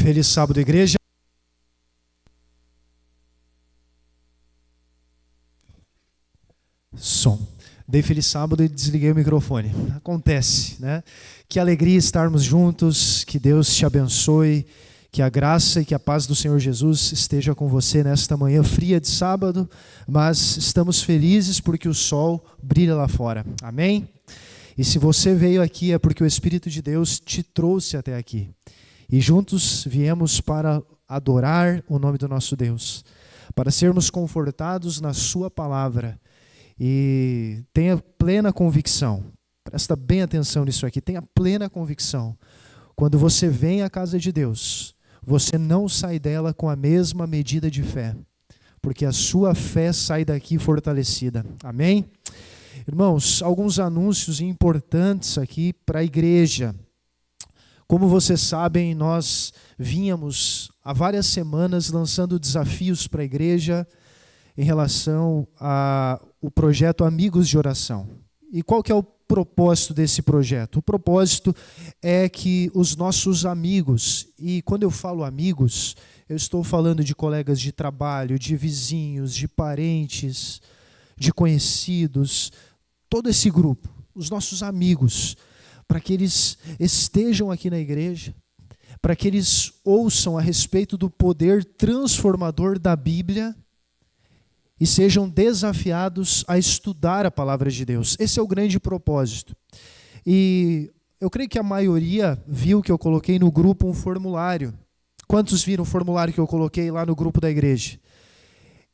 Feliz sábado, igreja. Som. Dei feliz sábado e desliguei o microfone. Acontece, né? Que alegria estarmos juntos, que Deus te abençoe, que a graça e que a paz do Senhor Jesus esteja com você nesta manhã fria de sábado, mas estamos felizes porque o sol brilha lá fora. Amém? E se você veio aqui é porque o Espírito de Deus te trouxe até aqui. E juntos viemos para adorar o nome do nosso Deus, para sermos confortados na sua palavra. E tenha plena convicção, presta bem atenção nisso aqui, tenha plena convicção. Quando você vem à casa de Deus, você não sai dela com a mesma medida de fé, porque a sua fé sai daqui fortalecida. Amém? Irmãos, alguns anúncios importantes aqui para a igreja. Como vocês sabem, nós vínhamos há várias semanas lançando desafios para a igreja em relação ao projeto Amigos de Oração. E qual que é o propósito desse projeto? O propósito é que os nossos amigos, e quando eu falo amigos, eu estou falando de colegas de trabalho, de vizinhos, de parentes, de conhecidos, todo esse grupo, os nossos amigos, para que eles estejam aqui na igreja, para que eles ouçam a respeito do poder transformador da Bíblia e sejam desafiados a estudar a palavra de Deus. Esse é o grande propósito. E eu creio que a maioria viu que eu coloquei no grupo um formulário. Quantos viram o formulário que eu coloquei lá no grupo da igreja?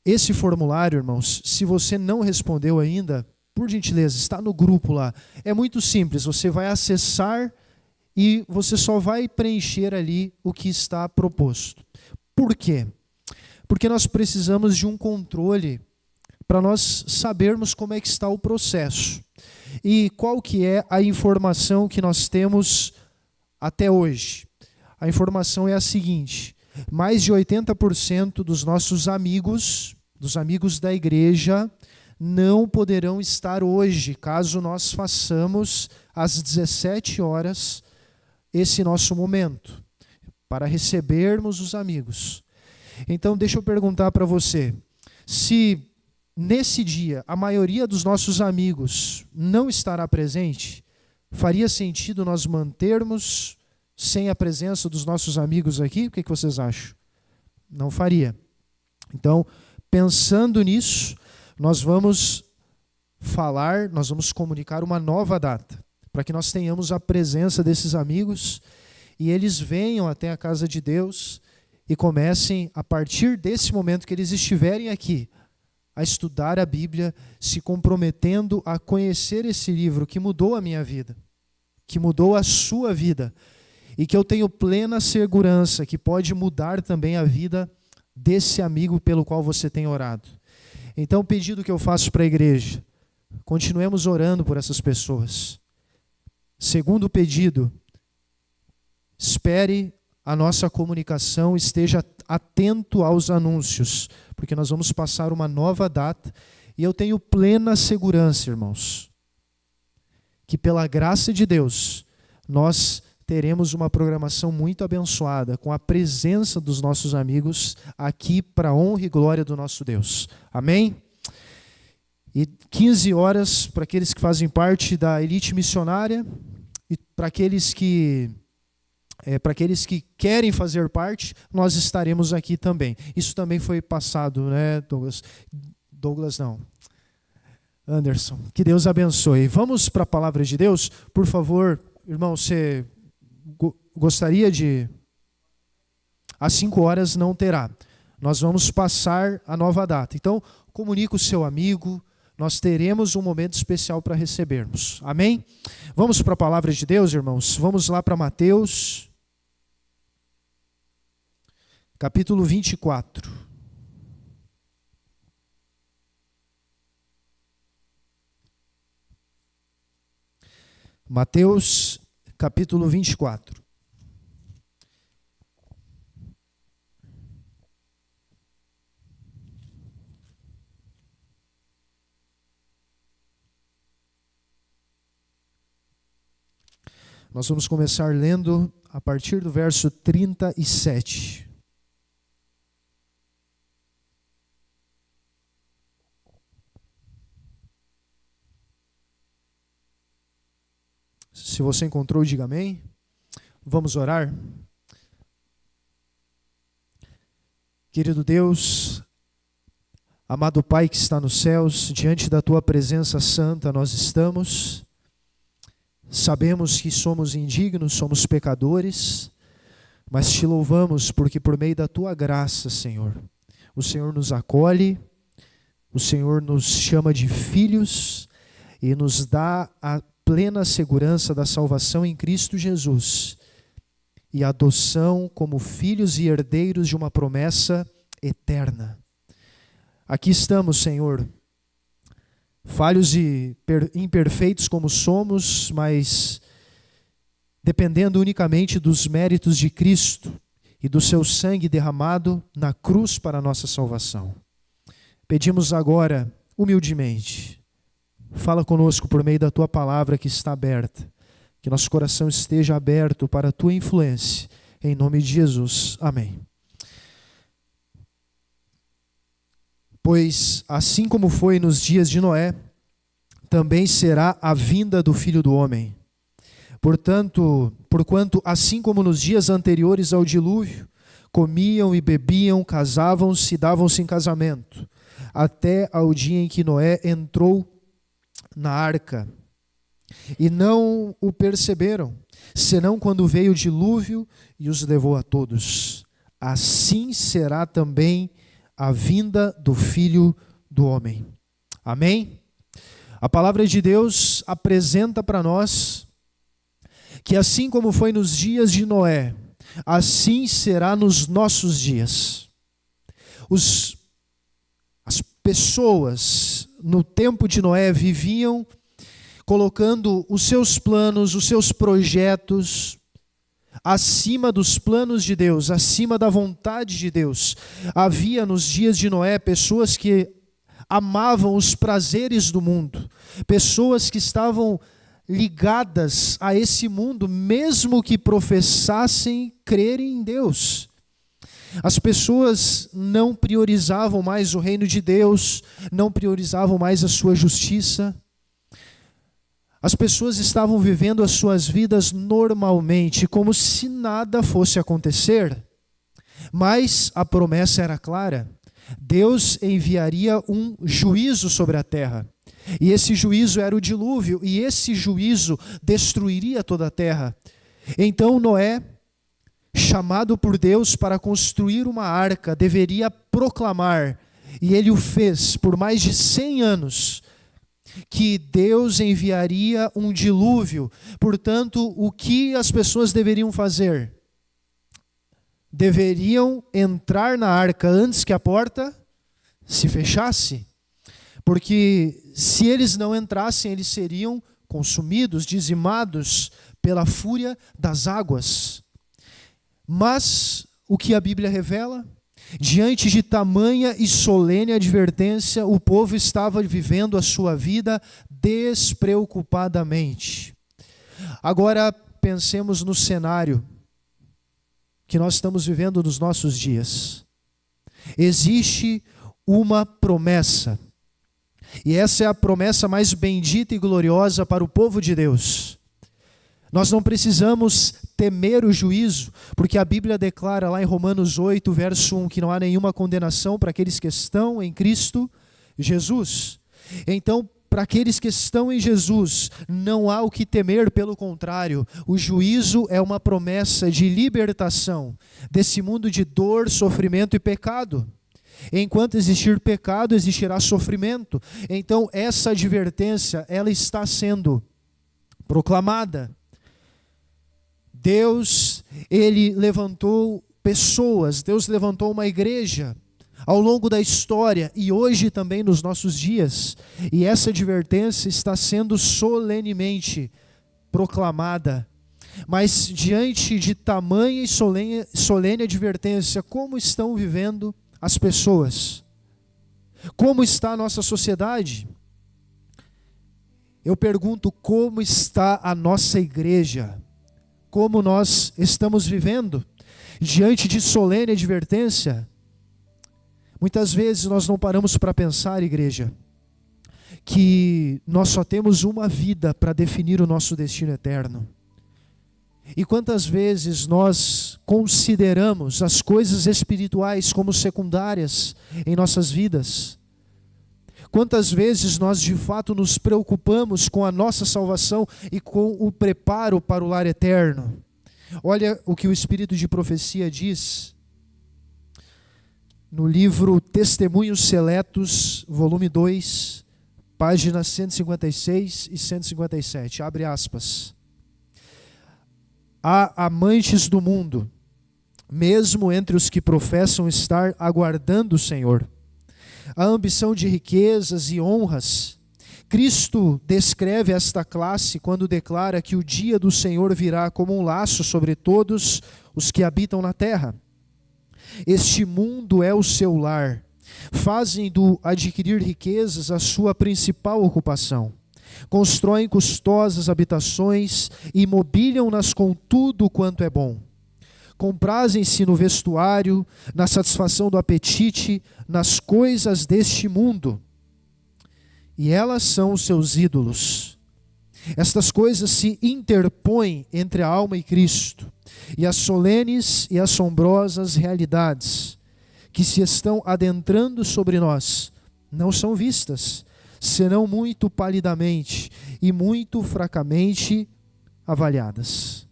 Esse formulário, irmãos, se você não respondeu ainda, por gentileza, está no grupo lá. É muito simples, você vai acessar e você só vai preencher ali o que está proposto. Por quê? Porque nós precisamos de um controle para nós sabermos como é que está o processo. E qual que é a informação que nós temos até hoje? A informação é a seguinte: mais de 80% dos nossos amigos, dos amigos da igreja, não poderão estar hoje, caso nós façamos às 17 horas esse nosso momento, para recebermos os amigos. Então, deixa eu perguntar para você, se nesse dia a maioria dos nossos amigos não estará presente, faria sentido nós mantermos sem a presença dos nossos amigos aqui? O que vocês acham? Não faria. Então, pensando nisso, nós vamos comunicar uma nova data, para que nós tenhamos a presença desses amigos e eles venham até a casa de Deus e comecem, a partir desse momento que eles estiverem aqui, a estudar a Bíblia, se comprometendo a conhecer esse livro que mudou a minha vida, que mudou a sua vida, e que eu tenho plena segurança que pode mudar também a vida desse amigo pelo qual você tem orado. Então, o pedido que eu faço para a igreja, continuemos orando por essas pessoas. Segundo pedido, espere a nossa comunicação, esteja atento aos anúncios, porque nós vamos passar uma nova data, e eu tenho plena segurança, irmãos, que pela graça de Deus, nós teremos uma programação muito abençoada, com a presença dos nossos amigos aqui para a honra e glória do nosso Deus. Amém? E 15 horas para aqueles que fazem parte da elite missionária e para aqueles que querem fazer parte, nós estaremos aqui também. Isso também foi passado, né, Douglas? Douglas não. Anderson. Que Deus abençoe. Vamos para a palavra de Deus? Por favor, irmão, você gostaria de... Às 5 horas não terá. Nós vamos passar a nova data. Então, comunique o seu amigo. Nós teremos um momento especial para recebermos. Amém? Vamos para a palavra de Deus, irmãos? Vamos lá para Mateus, capítulo 24. Mateus, capítulo 24. Nós vamos começar lendo a partir do verso 37. Se você encontrou, diga amém. Vamos orar. Querido Deus, amado Pai que está nos céus, diante da Tua presença santa nós estamos. Sabemos que somos indignos, somos pecadores, mas Te louvamos porque por meio da Tua graça, Senhor, o Senhor nos acolhe, o Senhor nos chama de filhos e nos dá a plena segurança da salvação em Cristo Jesus e a adoção como filhos e herdeiros de uma promessa eterna. Aqui estamos, Senhor, falhos e imperfeitos como somos, mas dependendo unicamente dos méritos de Cristo e do seu sangue derramado na cruz para a nossa salvação. Pedimos agora, humildemente, fala conosco por meio da Tua palavra que está aberta, que nosso coração esteja aberto para a Tua influência, em nome de Jesus. Amém. Pois assim como foi nos dias de Noé, também será a vinda do Filho do Homem. Porquanto assim como nos dias anteriores ao dilúvio, comiam e bebiam, casavam-se e davam-se em casamento, até ao dia em que Noé entrou na arca, e não o perceberam, senão quando veio o dilúvio e os levou a todos. Assim será também a vinda do Filho do Homem. Amém? A palavra de Deus apresenta para nós que assim como foi nos dias de Noé, assim será nos nossos dias. As pessoas no tempo de Noé viviam colocando os seus planos, os seus projetos acima dos planos de Deus, acima da vontade de Deus. Havia nos dias de Noé pessoas que amavam os prazeres do mundo, pessoas que estavam ligadas a esse mundo, mesmo que professassem crerem em Deus. As pessoas não priorizavam mais o reino de Deus, não priorizavam mais a sua justiça. As pessoas estavam vivendo as suas vidas normalmente, como se nada fosse acontecer. Mas a promessa era clara. Deus enviaria um juízo sobre a terra. E esse juízo era o dilúvio, e esse juízo destruiria toda a terra. Então Noé, chamado por Deus para construir uma arca, deveria proclamar, e ele o fez por mais de 100 anos, que Deus enviaria um dilúvio. Portanto, o que as pessoas deveriam fazer? Deveriam entrar na arca antes que a porta se fechasse. Porque se eles não entrassem, eles seriam consumidos, dizimados pela fúria das águas. Mas o que a Bíblia revela? Diante de tamanha e solene advertência, o povo estava vivendo a sua vida despreocupadamente. Agora pensemos no cenário que nós estamos vivendo nos nossos dias. Existe uma promessa, e essa é a promessa mais bendita e gloriosa para o povo de Deus. Nós não precisamos temer o juízo, porque a Bíblia declara lá em Romanos 8, verso 1, que não há nenhuma condenação para aqueles que estão em Cristo Jesus. Então, para aqueles que estão em Jesus, não há o que temer, pelo contrário, o juízo é uma promessa de libertação desse mundo de dor, sofrimento e pecado. Enquanto existir pecado, existirá sofrimento. Então, essa advertência, ela está sendo proclamada. Deus, Ele levantou pessoas, Deus levantou uma igreja ao longo da história e hoje também nos nossos dias. E essa advertência está sendo solenemente proclamada. Mas diante de tamanha e solene advertência, como estão vivendo as pessoas? Como está a nossa sociedade? Eu pergunto, como está a nossa igreja? como nós estamos vivendo, diante de solene advertência, muitas vezes nós não paramos para pensar, igreja, que nós só temos uma vida para definir o nosso destino eterno. E quantas vezes nós consideramos as coisas espirituais como secundárias em nossas vidas? Quantas vezes nós de fato nos preocupamos com a nossa salvação e com o preparo para o lar eterno? Olha o que o Espírito de Profecia diz no livro Testemunhos Seletos, volume 2, páginas 156 e 157. Abre aspas. Há amantes do mundo, mesmo entre os que professam estar aguardando o Senhor. A ambição de riquezas e honras. Cristo descreve esta classe quando declara que o dia do Senhor virá como um laço sobre todos os que habitam na terra. Este mundo é o seu lar. Fazem do adquirir riquezas a sua principal ocupação. Constroem custosas habitações e mobiliam-nas com tudo quanto é bom. Comprazem-se no vestuário, na satisfação do apetite, nas coisas deste mundo. E elas são os seus ídolos. Estas coisas se interpõem entre a alma e Cristo, e as solenes e assombrosas realidades que se estão adentrando sobre nós não são vistas, senão muito palidamente e muito fracamente avaliadas.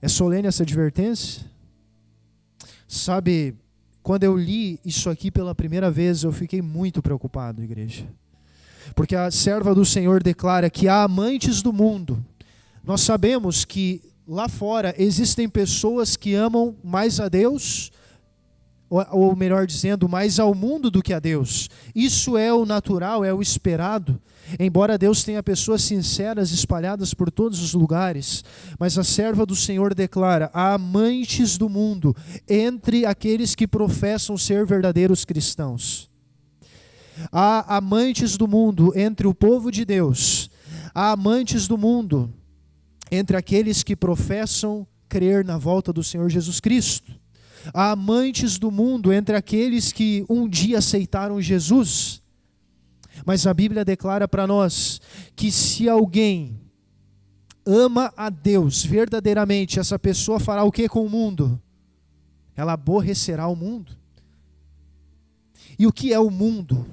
É solene essa advertência? Sabe, quando eu li isso aqui pela primeira vez, eu fiquei muito preocupado, igreja. Porque a serva do Senhor declara que há amantes do mundo. Nós sabemos que lá fora existem pessoas que amam mais a Deus, ou melhor dizendo, mais ao mundo do que a Deus. Isso é o natural, é o esperado. Embora Deus tenha pessoas sinceras espalhadas por todos os lugares, mas a serva do Senhor declara: há amantes do mundo entre aqueles que professam ser verdadeiros cristãos. Há amantes do mundo entre o povo de Deus. Há amantes do mundo entre aqueles que professam crer na volta do Senhor Jesus Cristo. Há amantes do mundo entre aqueles que um dia aceitaram Jesus. Mas a Bíblia declara para nós que se alguém ama a Deus verdadeiramente, essa pessoa fará o que com o mundo? Ela aborrecerá o mundo. E o que é o mundo?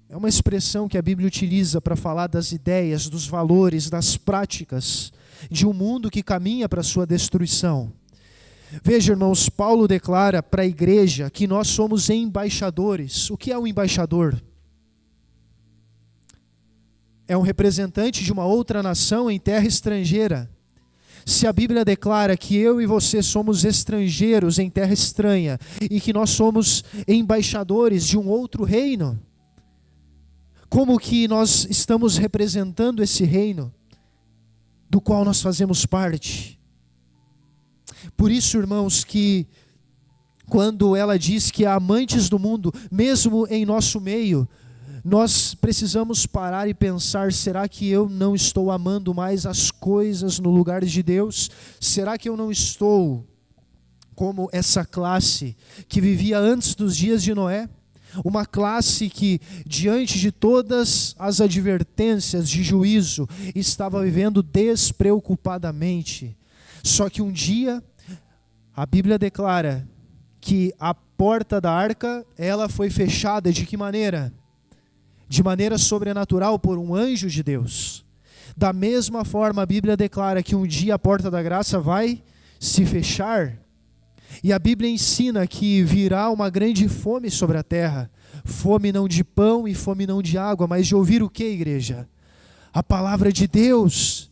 É uma expressão que a Bíblia utiliza para falar das ideias, dos valores, das práticas de um mundo que caminha para a sua destruição. Veja, irmãos, Paulo declara para a igreja que nós somos embaixadores. O que é um embaixador? É um representante de uma outra nação em terra estrangeira. Se a Bíblia declara que eu e você somos estrangeiros em terra estranha e que nós somos embaixadores de um outro reino, como que nós estamos representando esse reino do qual nós fazemos parte? Por isso, irmãos, que quando ela diz que há amantes do mundo, mesmo em nosso meio, nós precisamos parar e pensar: será que eu não estou amando mais as coisas no lugar de Deus? Será que eu não estou como essa classe que vivia antes dos dias de Noé? Uma classe que, diante de todas as advertências de juízo, estava vivendo despreocupadamente. Só que um dia, a Bíblia declara que a porta da arca, ela foi fechada. De que maneira? De maneira sobrenatural por um anjo de Deus. Da mesma forma, a Bíblia declara que um dia a porta da graça vai se fechar. E a Bíblia ensina que virá uma grande fome sobre a terra. Fome não de pão e fome não de água, mas de ouvir o que, igreja? A palavra de Deus.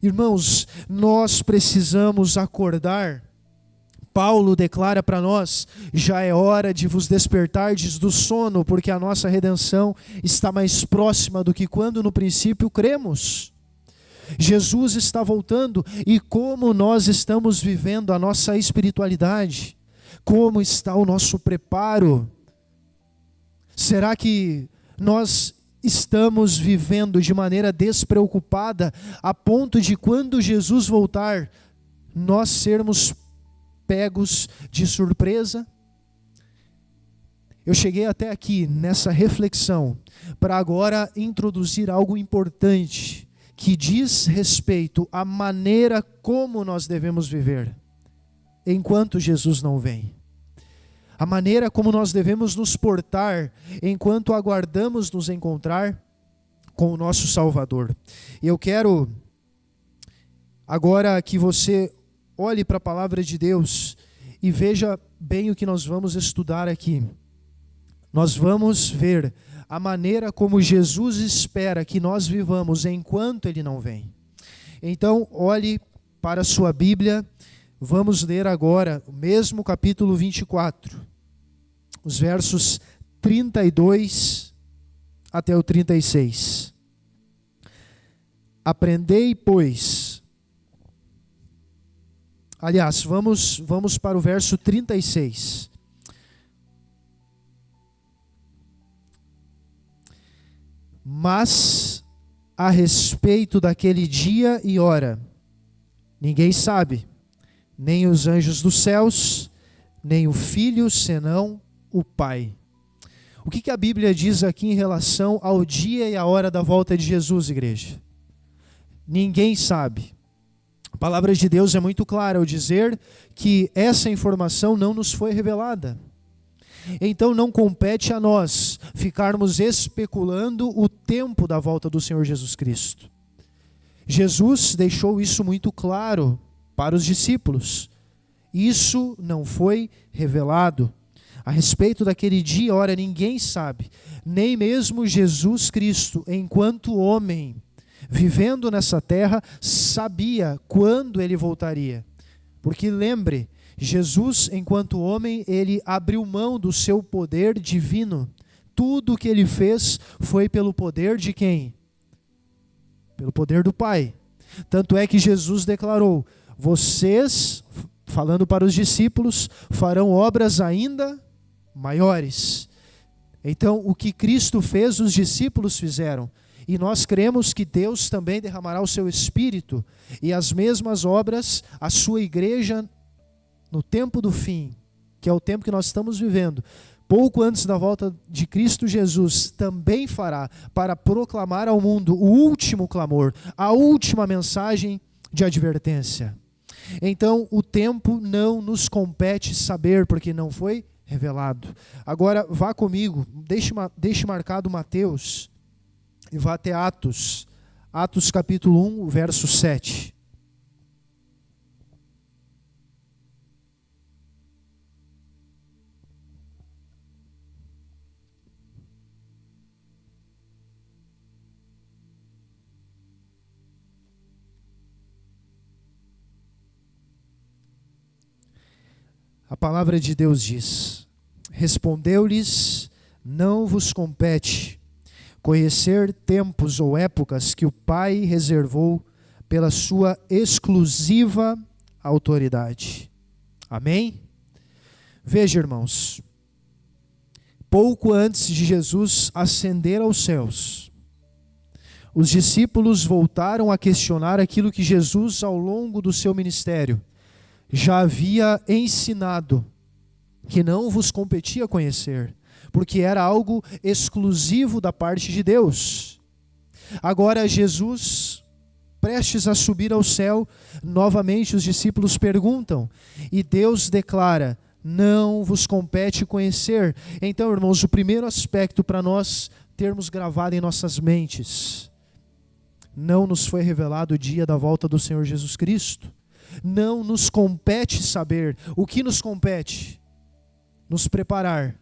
Irmãos, nós precisamos acordar. Paulo declara para nós: já é hora de vos despertardes do sono, porque a nossa redenção está mais próxima do que quando no princípio cremos. Jesus está voltando, e como nós estamos vivendo a nossa espiritualidade? Como está o nosso preparo? Será que nós estamos vivendo de maneira despreocupada, a ponto de quando Jesus voltar, nós sermos pegos de surpresa? Eu cheguei até aqui nessa reflexão para agora introduzir algo importante que diz respeito à maneira como nós devemos viver enquanto Jesus não vem. A maneira como nós devemos nos portar enquanto aguardamos nos encontrar com o nosso Salvador. E eu quero agora que você olhe para a palavra de Deus e veja bem o que nós vamos estudar aqui. Nós vamos ver a maneira como Jesus espera que nós vivamos enquanto Ele não vem. Então, olhe para a sua Bíblia, vamos ler agora o mesmo capítulo 24, os versos 32 até o 36. Aprendei, pois. Aliás, vamos para o verso 36. Mas a respeito daquele dia e hora, ninguém sabe, nem os anjos dos céus, nem o Filho, senão o Pai. O que a Bíblia diz aqui em relação ao dia e a hora da volta de Jesus, igreja? Ninguém sabe. A palavra de Deus é muito clara ao dizer que essa informação não nos foi revelada. Então não compete a nós ficarmos especulando o tempo da volta do Senhor Jesus Cristo. Jesus deixou isso muito claro para os discípulos. Isso não foi revelado. A respeito daquele dia e hora ninguém sabe, nem mesmo Jesus Cristo, enquanto homem, vivendo nessa terra, sabia quando Ele voltaria. Porque lembre, Jesus, enquanto homem, Ele abriu mão do seu poder divino. Tudo o que Ele fez foi pelo poder de quem? Pelo poder do Pai. Tanto é que Jesus declarou: vocês, falando para os discípulos, farão obras ainda maiores. Então, o que Cristo fez, os discípulos fizeram. E nós cremos que Deus também derramará o seu Espírito. E as mesmas obras, a sua igreja, no tempo do fim, que é o tempo que nós estamos vivendo, pouco antes da volta de Cristo Jesus, também fará para proclamar ao mundo o último clamor, a última mensagem de advertência. Então, o tempo não nos compete saber, porque não foi revelado. Agora, vá comigo, deixe marcado Mateus, e vá até Atos capítulo 1, verso 7. A palavra de Deus diz: respondeu-lhes, não vos compete conhecer tempos ou épocas que o Pai reservou pela sua exclusiva autoridade. Amém? Veja, irmãos, pouco antes de Jesus ascender aos céus, os discípulos voltaram a questionar aquilo que Jesus, ao longo do seu ministério, já havia ensinado, que não vos competia conhecer, porque era algo exclusivo da parte de Deus. Agora Jesus, prestes a subir ao céu, novamente os discípulos perguntam, e Deus declara: não vos compete conhecer. Então, irmãos, o primeiro aspecto para nós termos gravado em nossas mentes: não nos foi revelado o dia da volta do Senhor Jesus Cristo. Não nos compete saber. O que nos compete? Nos preparar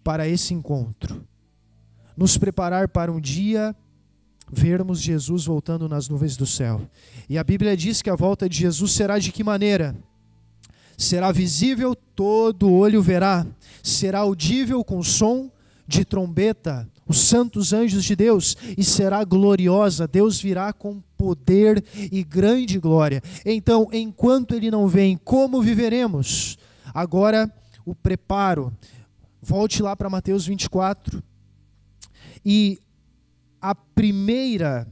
para esse encontro. Nos preparar para um dia vermos Jesus voltando nas nuvens do céu. E a Bíblia diz que a volta de Jesus será de que maneira? Será visível, todo olho verá. Será audível com som de trombeta, os santos anjos de Deus, e será gloriosa. Deus virá com poder e grande glória. Então, enquanto Ele não vem, como viveremos? Agora, o preparo. Volte lá para Mateus 24. E a primeira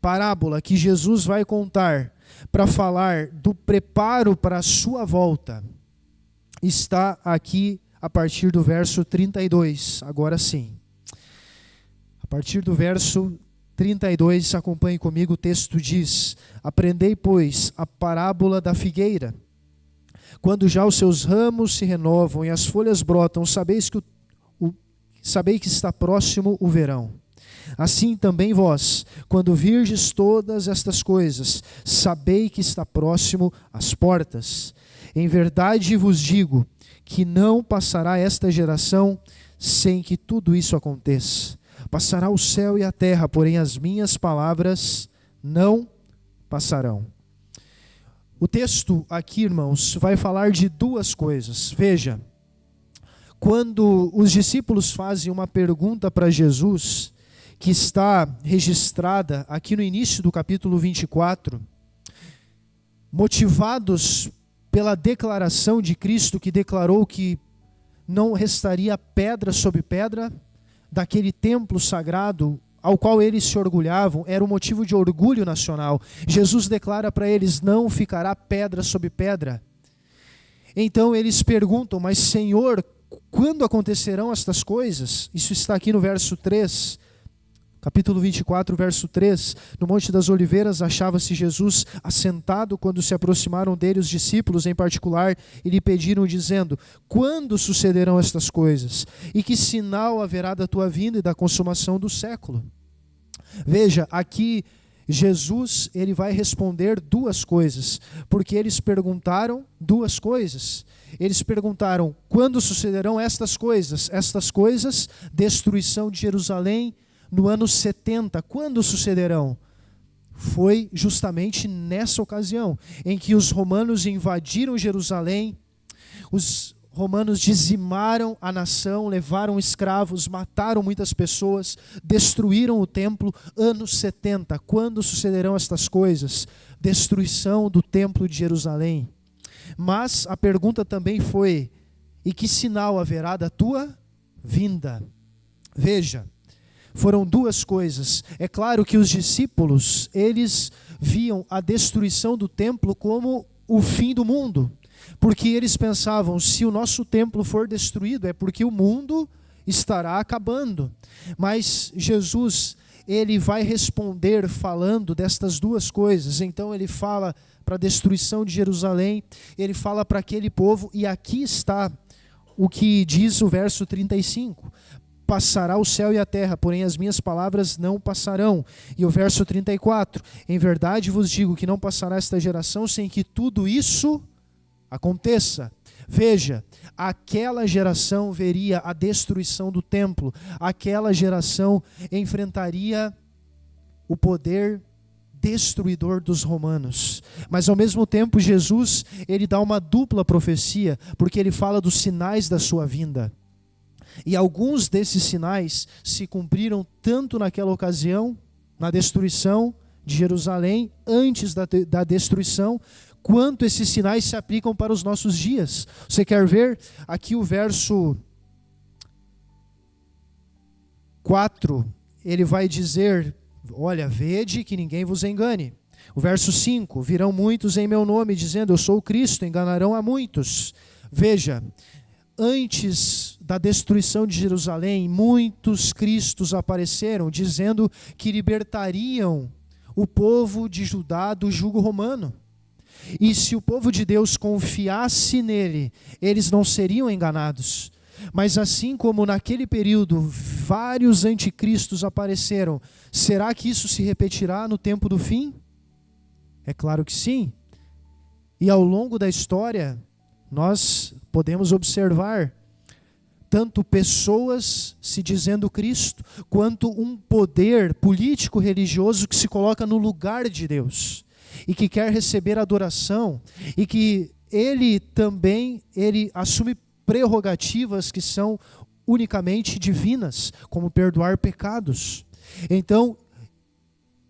parábola que Jesus vai contar para falar do preparo para a sua volta está aqui a partir do verso 32. Agora sim. A partir do verso 32, acompanhe comigo, o texto diz: Aprendei, pois, a parábola da figueira. Quando já os seus ramos se renovam e as folhas brotam, sabei que está próximo o verão. Assim também vós, quando virdes todas estas coisas, sabei que está próximo às portas. Em verdade vos digo que não passará esta geração sem que tudo isso aconteça. Passará o céu e a terra, porém as minhas palavras não passarão. O texto aqui, irmãos, vai falar de duas coisas. Veja, quando os discípulos fazem uma pergunta para Jesus, que está registrada aqui no início do capítulo 24, motivados pela declaração de Cristo, que declarou que não restaria pedra sobre pedra daquele templo sagrado ao qual eles se orgulhavam, era um motivo de orgulho nacional. Jesus declara para eles: não ficará pedra sobre pedra. Então eles perguntam: mas Senhor, quando acontecerão estas coisas? Isso está aqui no verso 3. Capítulo 24, verso 3, no Monte das Oliveiras achava-se Jesus assentado quando se aproximaram dele os discípulos em particular e lhe pediram dizendo: quando sucederão estas coisas? E que sinal haverá da tua vinda e da consumação do século? Veja, aqui Jesus ele vai responder duas coisas, porque eles perguntaram duas coisas. Eles perguntaram: quando sucederão estas coisas? Estas coisas, destruição de Jerusalém, no ano 70, quando sucederão? Foi justamente nessa ocasião em que os romanos invadiram Jerusalém, os romanos dizimaram a nação, levaram escravos, mataram muitas pessoas, destruíram o templo. Ano 70, quando sucederão estas coisas? Destruição do templo de Jerusalém. Mas a pergunta também foi: e que sinal haverá da tua vinda? Veja, foram duas coisas. É claro que os discípulos, eles viam a destruição do templo como o fim do mundo, porque eles pensavam: se o nosso templo for destruído, é porque o mundo estará acabando. Mas Jesus, ele vai responder falando destas duas coisas. Então ele fala para a destruição de Jerusalém, ele fala para aquele povo, e aqui está o que diz o verso 35. Passará o céu e a terra, porém as minhas palavras não passarão. E o verso 34, em verdade vos digo que não passará esta geração sem que tudo isso aconteça. Veja, aquela geração veria a destruição do templo, aquela geração enfrentaria o poder destruidor dos romanos. Mas ao mesmo tempo Jesus, ele dá uma dupla profecia, porque ele fala dos sinais da sua vinda. E alguns desses sinais se cumpriram tanto naquela ocasião, na destruição de Jerusalém, antes da destruição, quanto esses sinais se aplicam para os nossos dias. Você quer ver? Aqui o verso 4, ele vai dizer: olha, vede que ninguém vos engane. O verso 5, virão muitos em meu nome, dizendo: eu sou o Cristo, enganarão a muitos. Veja, antes da destruição de Jerusalém, muitos cristos apareceram, dizendo que libertariam o povo de Judá do jugo romano. E se o povo de Deus confiasse nele, eles não seriam enganados. Mas assim como naquele período vários anticristos apareceram, será que isso se repetirá no tempo do fim? É claro que sim. E ao longo da história, nós podemos observar tanto pessoas se dizendo Cristo, quanto um poder político religioso que se coloca no lugar de Deus e que quer receber adoração, e que ele assume prerrogativas que são unicamente divinas, como perdoar pecados. Então,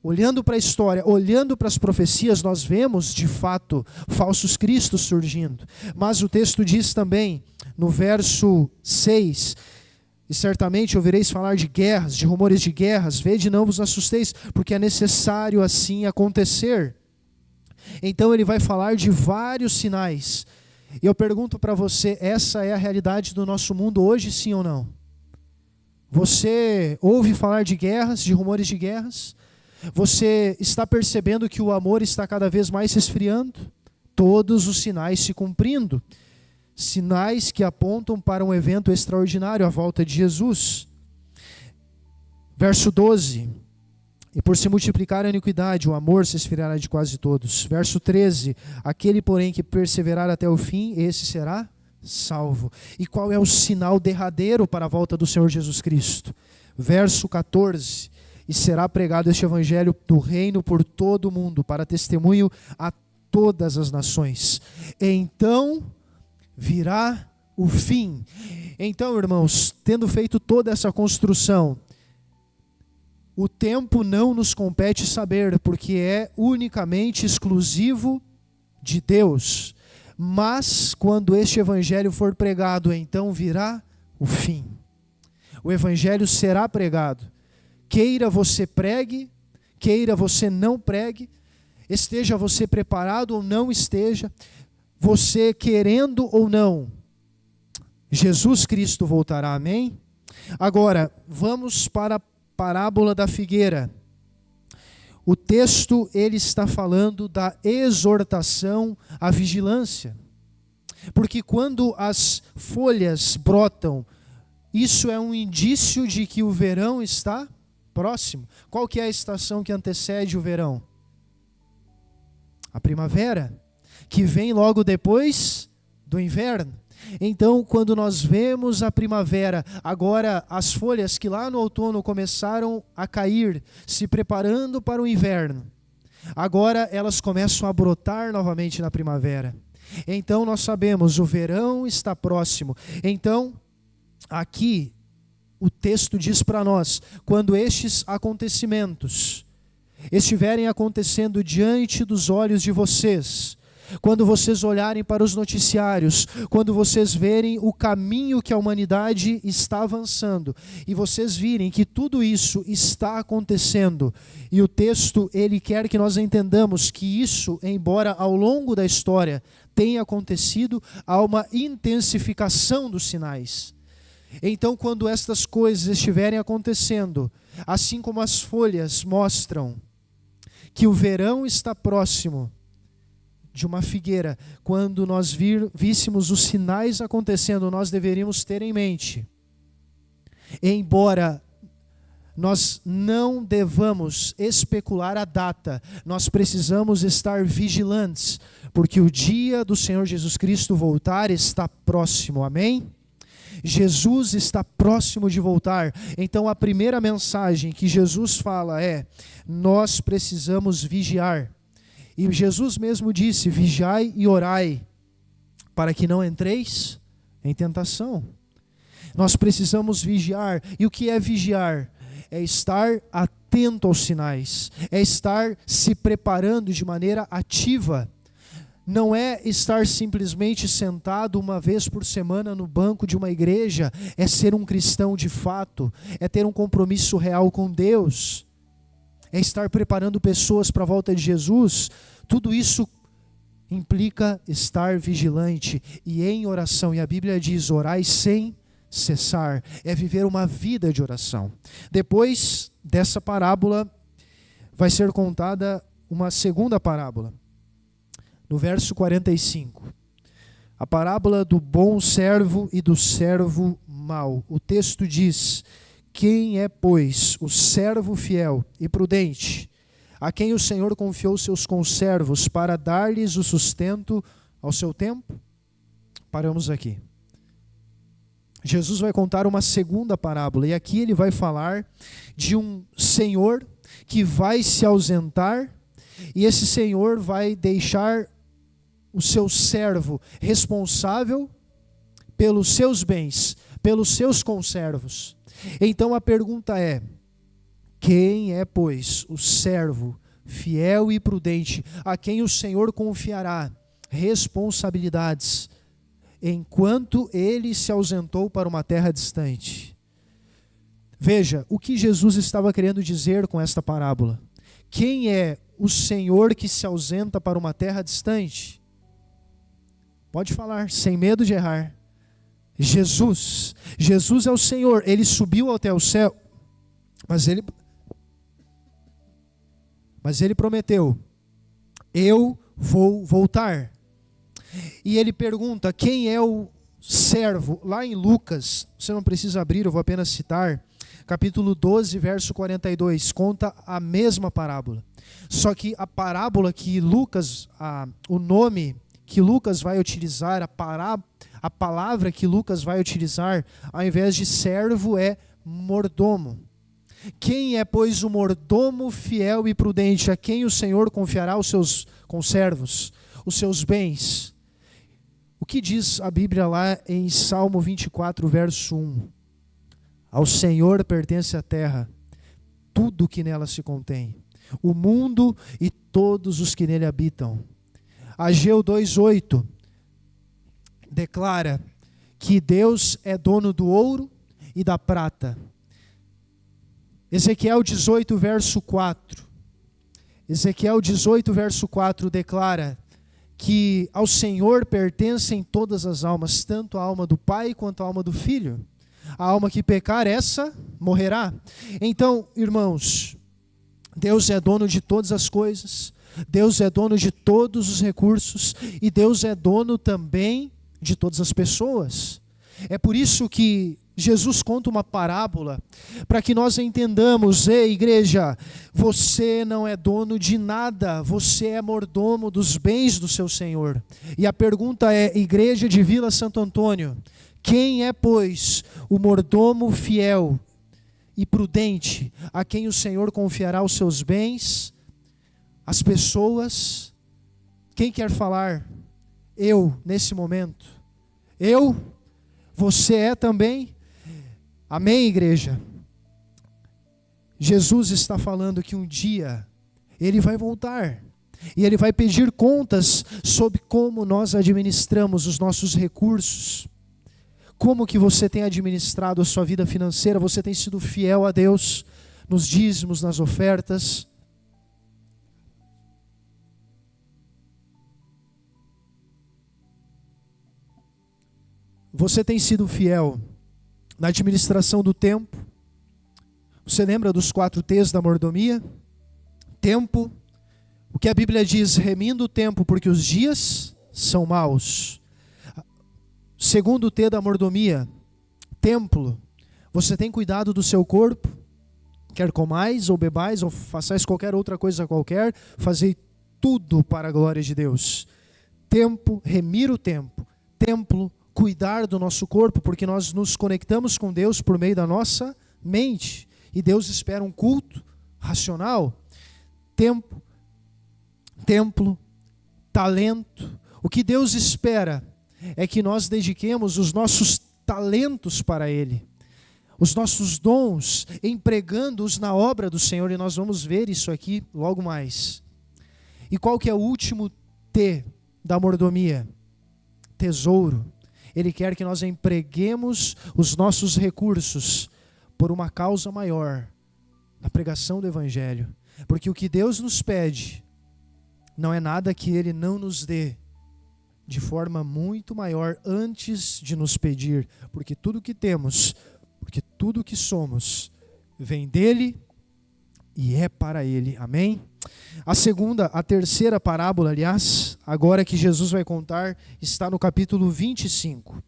olhando para a história, olhando para as profecias, nós vemos de fato falsos cristos surgindo. Mas o texto diz também, no verso 6, E certamente ouvireis falar de guerras, de rumores de guerras. Vede, não vos assusteis, porque é necessário assim acontecer. Então ele vai falar de vários sinais. E eu pergunto para você, essa é a realidade do nosso mundo hoje, sim ou não? Você ouve falar de guerras, de rumores de guerras? Você está percebendo que o amor está cada vez mais se esfriando? Todos os sinais se cumprindo. Sinais que apontam para um evento extraordinário, a volta de Jesus. Verso 12. E por se multiplicar a iniquidade, o amor se esfriará de quase todos. Verso 13. Aquele, porém, que perseverar até o fim, esse será salvo. E qual é o sinal derradeiro para a volta do Senhor Jesus Cristo? Verso 14. E será pregado este evangelho do reino por todo o mundo, para testemunho a todas as nações. Então virá o fim. Então, irmãos, tendo feito toda essa construção, o tempo não nos compete saber, porque é unicamente exclusivo de Deus. Mas, quando este evangelho for pregado, então virá o fim. O evangelho será pregado. Queira você pregue, queira você não pregue, esteja você preparado ou não esteja, você querendo ou não, Jesus Cristo voltará, amém? Agora, vamos para a parábola da figueira. O texto, ele está falando da exortação à vigilância. Porque quando as folhas brotam, isso é um indício de que o verão está próximo. Qual que é a estação que antecede o verão? A primavera, que vem logo depois do inverno. Então, quando nós vemos a primavera, agora as folhas que lá no outono começaram a cair, se preparando para o inverno, agora elas começam a brotar novamente na primavera. Então nós sabemos, o verão está próximo. Então, aqui o texto diz para nós, quando estes acontecimentos estiverem acontecendo diante dos olhos de vocês, quando vocês olharem para os noticiários, quando vocês verem o caminho que a humanidade está avançando, e vocês virem que tudo isso está acontecendo, e o texto, ele quer que nós entendamos que isso, embora ao longo da história tenha acontecido, há uma intensificação dos sinais. Então, quando estas coisas estiverem acontecendo, assim como as folhas mostram que o verão está próximo de uma figueira, quando nós víssemos os sinais acontecendo, nós deveríamos ter em mente, embora nós não devamos especular a data, nós precisamos estar vigilantes, porque o dia do Senhor Jesus Cristo voltar está próximo, amém? Jesus está próximo de voltar. Então a primeira mensagem que Jesus fala é: nós precisamos vigiar. E Jesus mesmo disse: vigiai e orai, para que não entreis em tentação. Nós precisamos vigiar. E o que é vigiar? É estar atento aos sinais, é estar se preparando de maneira ativa. Não é estar simplesmente sentado uma vez por semana no banco de uma igreja, é ser um cristão de fato, é ter um compromisso real com Deus, é estar preparando pessoas para a volta de Jesus. Tudo isso implica estar vigilante e em oração. E a Bíblia diz: orai sem cessar. É viver uma vida de oração. Depois dessa parábola, vai ser contada uma segunda parábola. No verso 45. A parábola do bom servo e do servo mau. O texto diz: quem é, pois, o servo fiel e prudente, a quem o Senhor confiou seus conservos para dar-lhes o sustento ao seu tempo? Paramos aqui. Jesus vai contar uma segunda parábola, e aqui ele vai falar de um senhor que vai se ausentar, e esse senhor vai deixar o seu servo responsável pelos seus bens, pelos seus conservos. Então a pergunta é: quem é, pois, o servo fiel e prudente, a quem o Senhor confiará responsabilidades, enquanto ele se ausentou para uma terra distante? Veja, o que Jesus estava querendo dizer com esta parábola? Quem é o Senhor que se ausenta para uma terra distante? Pode falar, sem medo de errar. Jesus. Jesus é o Senhor. Ele subiu até o céu, mas ele prometeu: eu vou voltar. E ele pergunta, quem é o servo? Lá em Lucas, você não precisa abrir, eu vou apenas citar, capítulo 12, verso 42, conta a mesma parábola. Só que a parábola que Lucas, o nome que Lucas vai utilizar, a palavra que Lucas vai utilizar, ao invés de servo, é mordomo. Quem é, pois, o mordomo fiel e prudente, a quem o Senhor confiará os seus conservos, os seus bens? O que diz a Bíblia lá em Salmo 24, verso 1? Ao Senhor pertence a terra, tudo que nela se contém, o mundo e todos os que nele habitam. Ageu 2:8 declara que Deus é dono do ouro e da prata. Ezequiel 18, verso 4. Ezequiel 18, verso 4 declara que ao Senhor pertencem todas as almas, tanto a alma do pai quanto a alma do filho. A alma que pecar, essa morrerá. Então, irmãos, Deus é dono de todas as coisas, Deus é dono de todos os recursos e Deus é dono também de todas as pessoas. É por isso que Jesus conta uma parábola, para que nós entendamos: ei, igreja, você não é dono de nada, você é mordomo dos bens do seu Senhor. E a pergunta é, igreja de Vila Santo Antônio, quem é, pois, o mordomo fiel e prudente, a quem o Senhor confiará os seus bens, as pessoas? Quem quer falar? Eu, nesse momento. Eu? Você é também? Amém, igreja? Jesus está falando que um dia Ele vai voltar. E Ele vai pedir contas sobre como nós administramos os nossos recursos. Como que você tem administrado a sua vida financeira? Você tem sido fiel a Deus nos dízimos, nas ofertas? Você tem sido fiel na administração do tempo? Você lembra dos 4 T's da mordomia? Tempo. O que a Bíblia diz? Remindo o tempo, porque os dias são maus. Segundo T da mordomia, templo. Você tem cuidado do seu corpo? Quer comais ou bebais ou façais qualquer outra coisa qualquer, fazei tudo para a glória de Deus. Tempo, remir o tempo. Templo, cuidar do nosso corpo, porque nós nos conectamos com Deus por meio da nossa mente. E Deus espera um culto racional. Tempo, templo, talento. O que Deus espera é que nós dediquemos os nossos talentos para Ele, os nossos dons, empregando-os na obra do Senhor, e nós vamos ver isso aqui logo mais. E qual que é o último T da mordomia? Tesouro. Ele quer que nós empreguemos os nossos recursos por uma causa maior, na pregação do Evangelho. Porque o que Deus nos pede não é nada que Ele não nos dê de forma muito maior antes de nos pedir. Porque tudo que temos, porque tudo que somos, vem dEle e é para Ele. Amém? A terceira parábola, aliás, agora que Jesus vai contar, está no capítulo 25.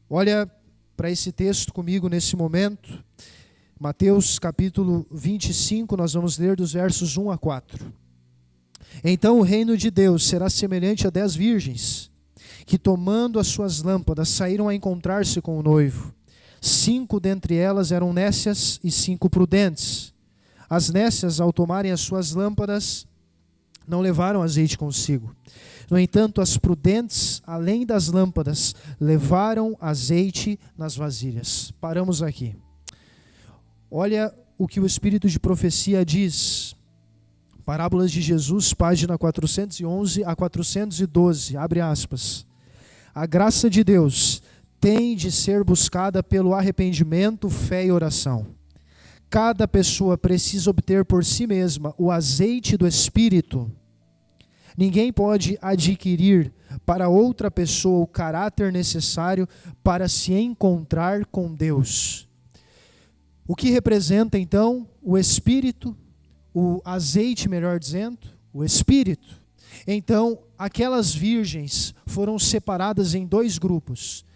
Olha para esse texto comigo nesse momento. Mateus capítulo 25, nós vamos ler dos versos 1 a 4. Então o reino de Deus será semelhante a 10 virgens, que tomando as suas lâmpadas saíram a encontrar-se com o noivo. 5 dentre elas eram nécias e 5 prudentes. As nécias, ao tomarem as suas lâmpadas, não levaram azeite consigo. No entanto, as prudentes, além das lâmpadas, levaram azeite nas vasilhas. Paramos aqui. Olha o que o Espírito de Profecia diz. Parábolas de Jesus, página 411 a 412. Abre aspas. A graça de Deus tem de ser buscada pelo arrependimento, fé e oração. Cada pessoa precisa obter por si mesma o azeite do Espírito. Ninguém pode adquirir para outra pessoa o caráter necessário para se encontrar com Deus. O que representa então o Espírito, o azeite, melhor dizendo, o Espírito? Então, aquelas virgens foram separadas em dois grupos.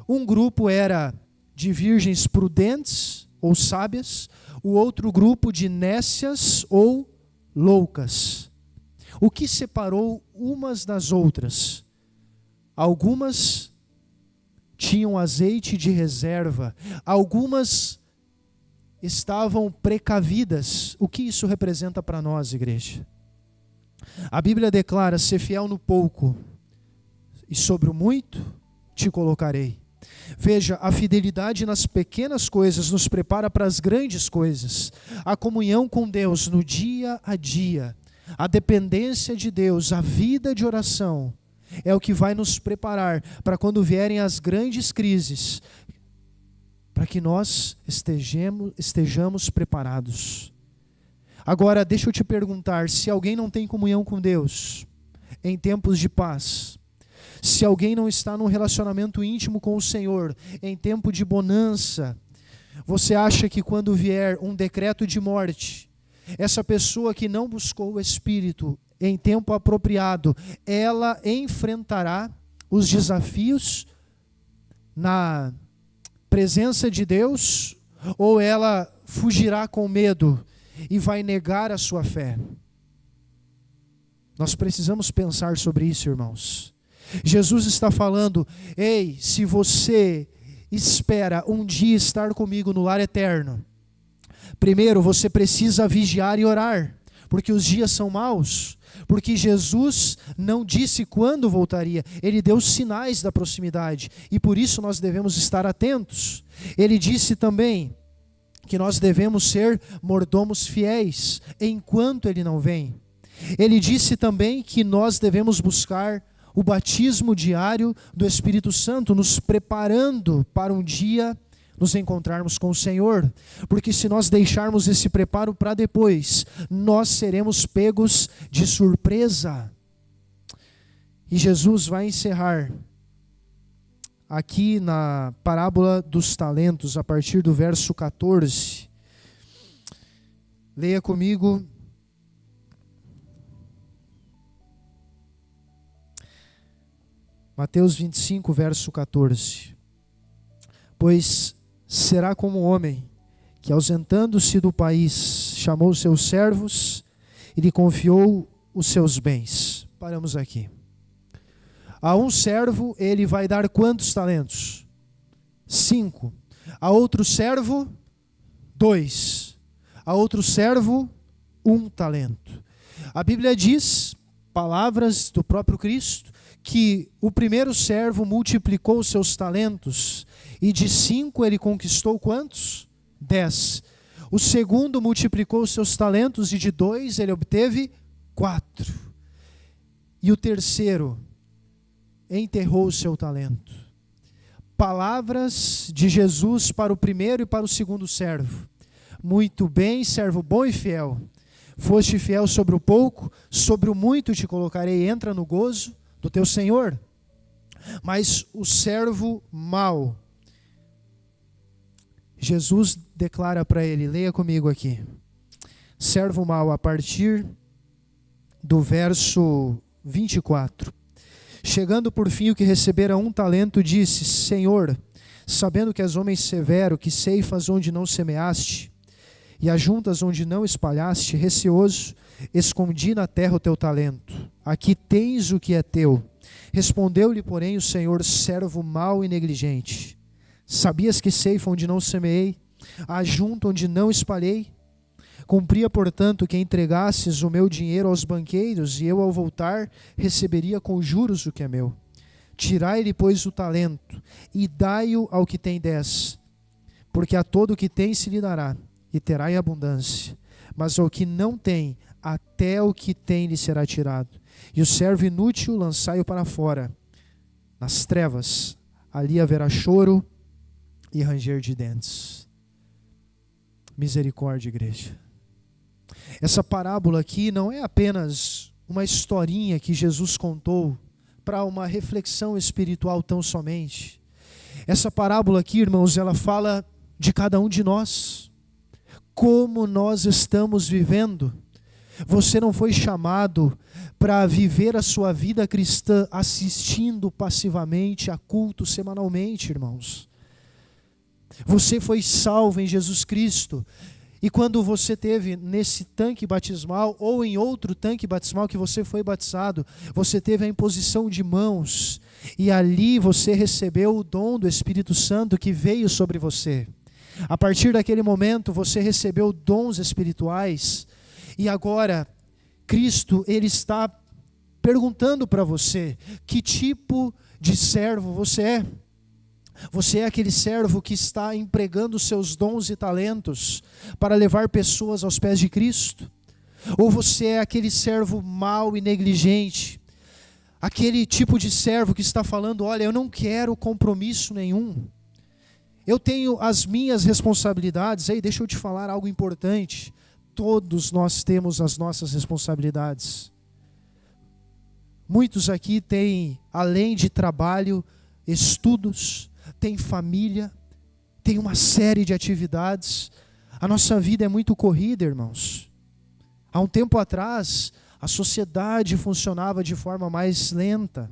Um grupo era de virgens prudentes ou sábias, o outro grupo de nécias ou loucas. O que separou umas das outras? Algumas tinham azeite de reserva, algumas estavam precavidas. O que isso representa para nós, igreja? A Bíblia declara: ser fiel no pouco, e sobre o muito te colocarei. Veja, a fidelidade nas pequenas coisas nos prepara para as grandes coisas. A comunhão com Deus no dia a dia, a dependência de Deus, a vida de oração, é o que vai nos preparar para quando vierem as grandes crises, para que nós estejamos preparados. Agora, deixa eu te perguntar, se alguém não tem comunhão com Deus em tempos de paz, se alguém não está num relacionamento íntimo com o Senhor em tempo de bonança, você acha que quando vier um decreto de morte, essa pessoa que não buscou o Espírito em tempo apropriado, ela enfrentará os desafios na presença de Deus, ou ela fugirá com medo e vai negar a sua fé? Nós precisamos pensar sobre isso, irmãos. Jesus está falando: ei, se você espera um dia estar comigo no lar eterno, primeiro você precisa vigiar e orar, porque os dias são maus, porque Jesus não disse quando voltaria, Ele deu sinais da proximidade, e por isso nós devemos estar atentos. Ele disse também que nós devemos ser mordomos fiéis enquanto Ele não vem. Ele disse também que nós devemos buscar o batismo diário do Espírito Santo, nos preparando para um dia nos encontrarmos com o Senhor, porque se nós deixarmos esse preparo para depois, nós seremos pegos de surpresa. E Jesus vai encerrar aqui na parábola dos talentos, a partir do verso 14. Leia comigo. Mateus 25, verso 14. Pois será como um homem que, ausentando-se do país, chamou seus servos e lhe confiou os seus bens. Paramos aqui. A um servo ele vai dar quantos talentos? 5. A outro servo, 2. A outro servo, 1 talento. A Bíblia diz, palavras do próprio Cristo, que o primeiro servo multiplicou os seus talentos, e de 5 ele conquistou quantos? 10. O segundo multiplicou os seus talentos, e de 2 ele obteve 4. E o terceiro enterrou o seu talento. Palavras de Jesus para o primeiro e para o segundo servo: muito bem, servo bom e fiel, foste fiel sobre o pouco, sobre o muito te colocarei, entra no gozo do teu Senhor. Mas o servo mau, Jesus declara para ele, leia comigo aqui, servo mau, a partir do verso 24. Chegando por fim o que recebera 1 talento, disse: Senhor, sabendo que és homem severo, que ceifas onde não semeaste, e ajuntas onde não espalhaste, receoso, escondi na terra o teu talento. Aqui tens o que é teu. Respondeu-lhe, porém, o Senhor: servo mau e negligente. Sabias que ceifa onde não semeei, ajunto onde não espalhei? Cumpria, portanto, que entregasses o meu dinheiro aos banqueiros, e eu, ao voltar, receberia com juros o que é meu. Tirai-lhe, pois, o talento, e dai-o ao que tem 10, porque a todo o que tem se lhe dará, e terá em abundância. Mas ao que não tem, até o que tem lhe será tirado. E o servo inútil lançai-o para fora, nas trevas. ali haverá choro e ranger de dentes. Misericórdia, igreja. Essa parábola aqui não é apenas uma historinha que Jesus contou para uma reflexão espiritual tão somente. Essa parábola aqui, irmãos, ela fala de cada um de nós. Como nós estamos vivendo. Você não foi chamado para viver a sua vida cristã assistindo passivamente a culto semanalmente, irmãos. Você foi salvo em Jesus Cristo. E quando você teve nesse tanque batismal ou em outro tanque batismal que você foi batizado, você teve a imposição de mãos e ali você recebeu o dom do Espírito Santo que veio sobre você. A partir daquele momento você recebeu dons espirituais e agora Cristo ele está perguntando para você que tipo de servo você é. Você é aquele servo que está empregando seus dons e talentos para levar pessoas aos pés de Cristo? Ou você é aquele servo mau e negligente? Aquele tipo de servo que está falando, olha, eu não quero compromisso nenhum. Eu tenho as minhas responsabilidades. Ei, deixa eu te falar algo importante. Todos nós temos as nossas responsabilidades. Muitos aqui têm, além de trabalho, estudos, tem família, tem uma série de atividades. A nossa vida é muito corrida, irmãos. Há um tempo atrás, a sociedade funcionava de forma mais lenta.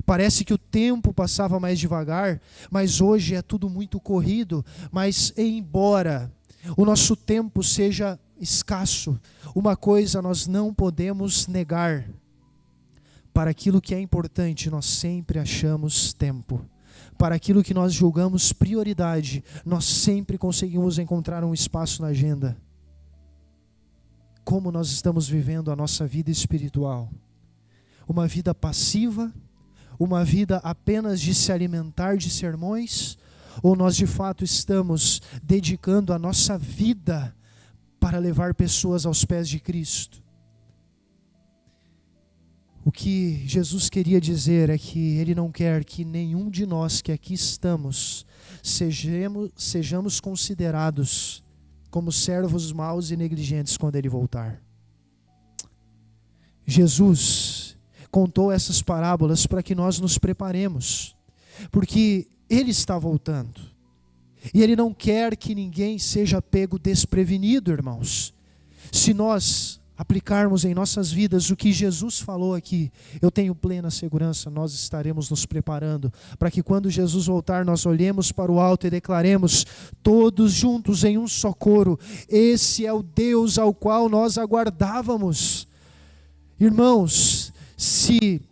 Parece que o tempo passava mais devagar, mas hoje é tudo muito corrido. Mas embora o nosso tempo seja escasso, uma coisa nós não podemos negar: para aquilo que é importante nós sempre achamos tempo. Para aquilo que nós julgamos prioridade, nós sempre conseguimos encontrar um espaço na agenda. Como nós estamos vivendo a nossa vida espiritual? Uma vida passiva? Uma vida apenas de se alimentar de sermões? Ou nós de fato estamos dedicando a nossa vida para levar pessoas aos pés de Cristo? O que Jesus queria dizer é que Ele não quer que nenhum de nós que aqui estamos sejamos considerados como servos maus e negligentes quando Ele voltar. Jesus contou essas parábolas para que nós nos preparemos, porque Ele está voltando. E Ele não quer que ninguém seja pego desprevenido, irmãos. Se nós aplicarmos em nossas vidas o que Jesus falou aqui, eu tenho plena segurança, nós estaremos nos preparando para que quando Jesus voltar, nós olhemos para o alto e declaremos todos juntos em um só coro: esse é o Deus ao qual nós aguardávamos. Irmãos, se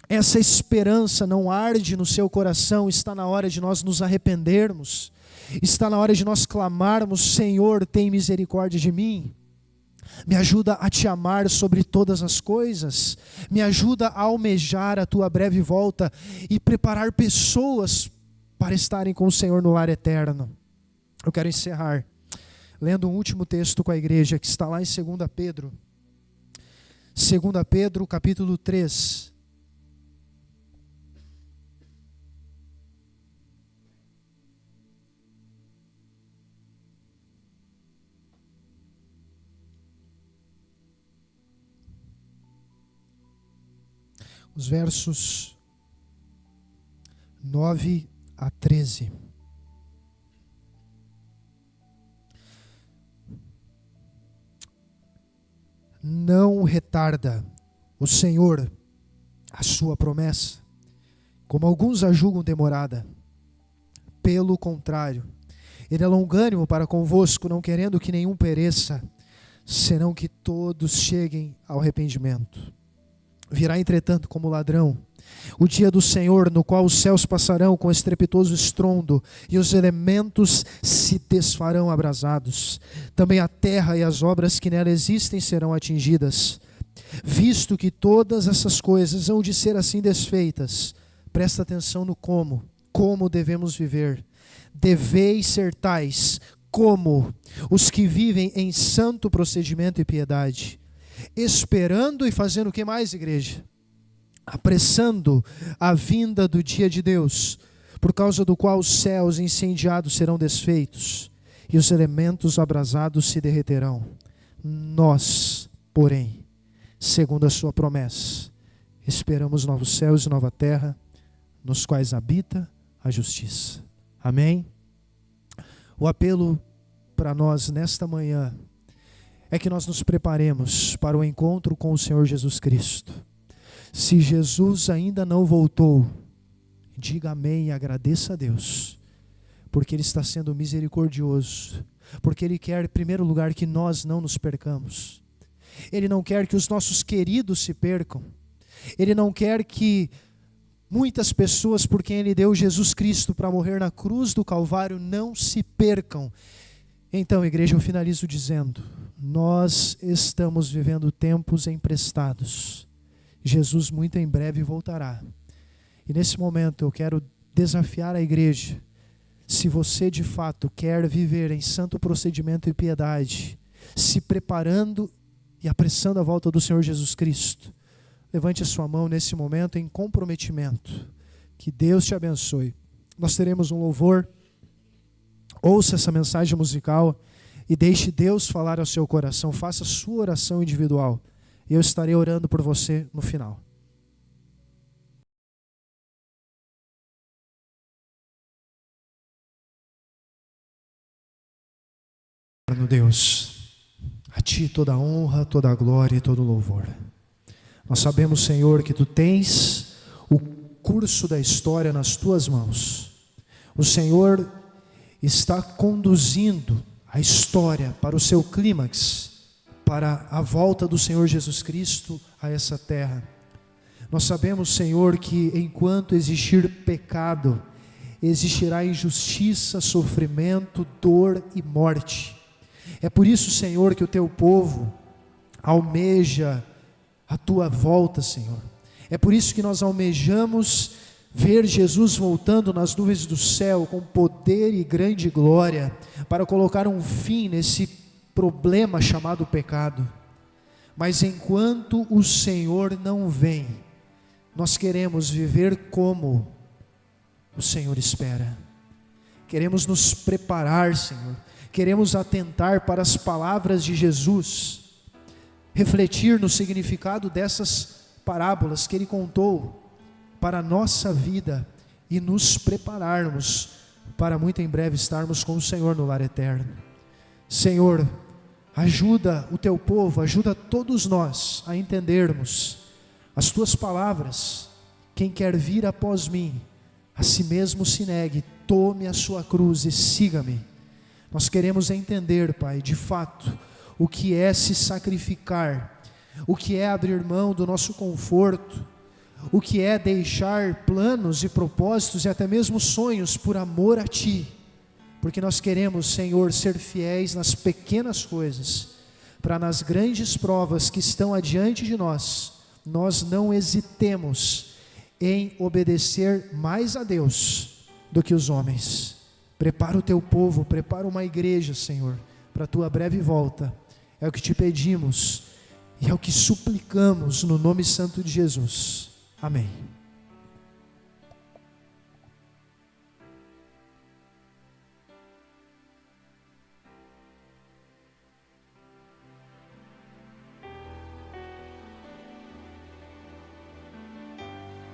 essa esperança não arde no seu coração, está na hora de nós nos arrependermos, está na hora de nós clamarmos: Senhor, tem misericórdia de mim. Me ajuda a te amar sobre todas as coisas. Me ajuda a almejar a tua breve volta e preparar pessoas para estarem com o Senhor no lar eterno. Eu quero encerrar lendo um último texto com a igreja que está lá em 2 Pedro. 2 Pedro capítulo 3. Os versos 9 a 13. Não retarda o Senhor a sua promessa, como alguns a julgam demorada. Pelo contrário, Ele é longânimo para convosco, não querendo que nenhum pereça, senão que todos cheguem ao arrependimento. Virá, entretanto, como ladrão o dia do Senhor, no qual os céus passarão com estrepitoso estrondo e os elementos se desfarão abrasados. Também a terra e as obras que nela existem serão atingidas. Visto que todas essas coisas hão de ser assim desfeitas, presta atenção no como devemos viver. Deveis ser tais como os que vivem em santo procedimento e piedade, esperando e fazendo o que mais, igreja? Apressando a vinda do dia de Deus, por causa do qual os céus incendiados serão desfeitos e os elementos abrasados se derreterão. Nós, porém, segundo a sua promessa, esperamos novos céus e nova terra, nos quais habita a justiça. Amém? O apelo para nós nesta manhã é que nós nos preparemos para o encontro com o Senhor Jesus Cristo. Se Jesus ainda não voltou, diga amém e agradeça a Deus, porque Ele está sendo misericordioso, porque Ele quer, em primeiro lugar, que nós não nos percamos. Ele não quer que os nossos queridos se percam. Ele não quer que muitas pessoas por quem Ele deu Jesus Cristo para morrer na cruz do Calvário não se percam. Então, igreja, eu finalizo dizendo: nós estamos vivendo tempos emprestados. Jesus muito em breve voltará. E nesse momento eu quero desafiar a igreja. Se você de fato quer viver em santo procedimento e piedade, se preparando e apressando a volta do Senhor Jesus Cristo, levante a sua mão nesse momento em comprometimento. Que Deus te abençoe. Nós teremos um louvor. Ouça essa mensagem musical e deixe Deus falar ao seu coração. Faça a sua oração individual. E eu estarei orando por você no final. Deus, a Ti toda a honra, toda a glória e todo o louvor. Nós sabemos, Senhor, que Tu tens o curso da história nas Tuas mãos. O Senhor está conduzindo a história para o seu clímax, para a volta do Senhor Jesus Cristo a essa terra. Nós sabemos, Senhor, que enquanto existir pecado, existirá injustiça, sofrimento, dor e morte. É por isso, Senhor, que o Teu povo almeja a Tua volta, Senhor. É por isso que nós almejamos ver Jesus voltando nas nuvens do céu com poder e grande glória, para colocar um fim nesse problema chamado pecado. Mas enquanto o Senhor não vem, nós queremos viver como o Senhor espera. Queremos nos preparar, Senhor. Queremos atentar para as palavras de Jesus, refletir no significado dessas parábolas que Ele contou para a nossa vida e nos prepararmos para muito em breve estarmos com o Senhor no lar eterno. Senhor, ajuda o Teu povo, ajuda todos nós a entendermos as Tuas palavras. Quem quer vir após mim, a si mesmo se negue, tome a sua cruz e siga-me. Nós queremos entender, Pai, de fato, o que é se sacrificar, o que é abrir mão do nosso conforto, o que é deixar planos e propósitos e até mesmo sonhos por amor a Ti, porque nós queremos, Senhor, ser fiéis nas pequenas coisas, para nas grandes provas que estão adiante de nós, nós não hesitemos em obedecer mais a Deus do que os homens. Prepara o Teu povo, prepara uma igreja, Senhor, para a Tua breve volta. É o que Te pedimos e é o que suplicamos no nome santo de Jesus. Amém.